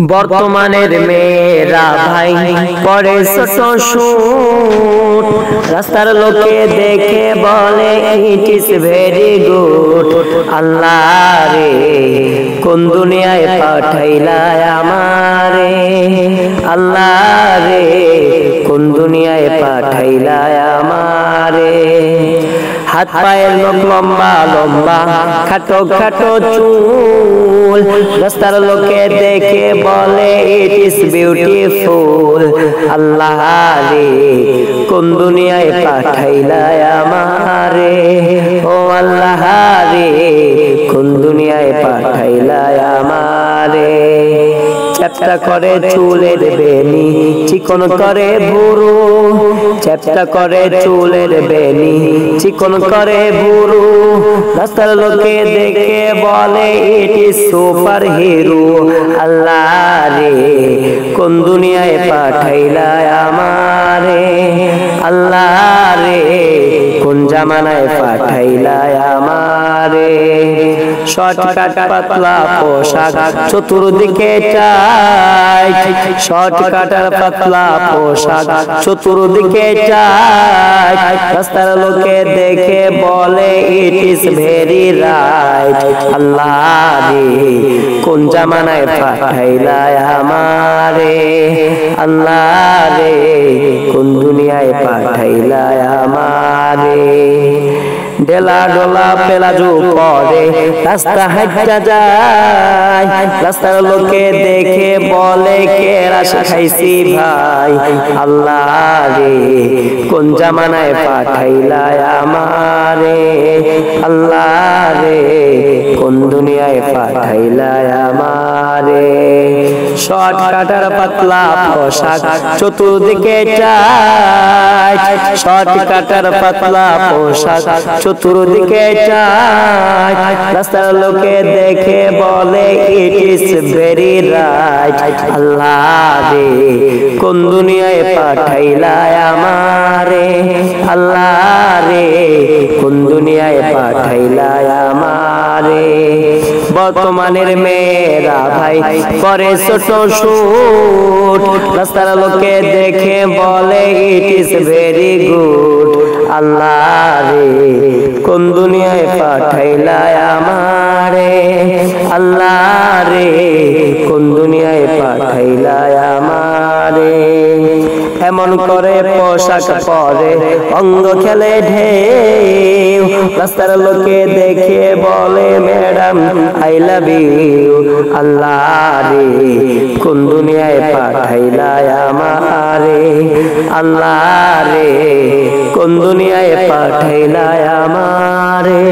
বর্তমানের মেয়েরা ভাই পরে ছোট শুট, রাস্তার লোকে দেখে বলে ইট ইজ ভেরি গুড। আল্লাহ রে কোন দুনিয়ায় পাঠাইলা আমারে, আল্লাহ রে কোন দুনিয়ায় পাঠাইলা আমারে। হাত পায়ের লোক লম্বা লম্বা, খাটো খাটো চুল, রাস্তার লোকে দেখে বলে ইট ইজ বিউটিফুল। আল্লাহ রে কোন দুনিয়ায় পাঠাইলা আমারে, ও আল্লাহ রে কোন দুনিয়ায় পাঠাইলা আমারে। চ্যাপ্টা করে চুলের বেনি, চিকন করে ভুরু, চ্যাপ্টা করে চুলের বেনি, চিকন করে ভুরু, রাস্তার লোকে দেখে বলে ইট ইজ সুপার হিরো। আল্লাহ রে কোন দুনিয়ায় পাঠাইলা আমারে, আল্লাহ রে কোন জামানায় পাঠাইলা আমারে। শর্টকাট পাতলা পোশাক চতুর্দিকে টাইট, শর্টকাট পাতলা পোশাক চতুর্দিকে টাইট, রাস্তার লোকে দেখে বলে ইট ইজ ভেরি রাইট। আল্লাহ রে কোন জামানায় পাঠাইলা আমারে, আল্লাহ রে কোন দুনিয়ায় পাঠাইলা আমারে। ডেলা ডোলা পেলাজু পরে রাস্তা হাইটা যায়, রাস্তার লোকে দেখে বলে কেরাস খাইছি ভাই। আল্লাহ রে কোন জামানায় পাঠাইলা আমারে, আল্লাহ রে কোন দুনিয়ায় পাঠাইলা আমারে। শর্ট কাটার পাতলা পোশাক চতুর্দিকে টাইট, শর্ট কাটার পাতলা পোশাক চতুর্দিকে টাইট, রাস্তার লোকে দেখে বলে ইট ইজ ভেরি রাইট। আল্লাহ রে কোন দুনিয়ায় পাঠাইলা আমারে, আল্লাহ রে কোন দুনিয়ায় পাঠাইলা আমারে। বর্তমানের মেয়েরা ভাই করে ছোট শুট, রাস্তার লোকে দেখে বলে ইট ইজ ভেরি গুড। আল্লাহ রে কোন দুনিয়ায় পাঠাইলা আমারে, আল্লাহ রে কোন দুনিয়ায় পাঠাইলা আমারে। এমন করে পোশাক পরে অঙ্গ খেলে ঢেউ, রাস্তার লোকে দেখে বলে ম্যাডাম আই লাভ ইউ। আল্লাহ রে কোন দুনিয়ায় পাঠাইলা আমারে, আল্লাহ রে কোন দুনিয়ায় পাঠাইলা আমারে।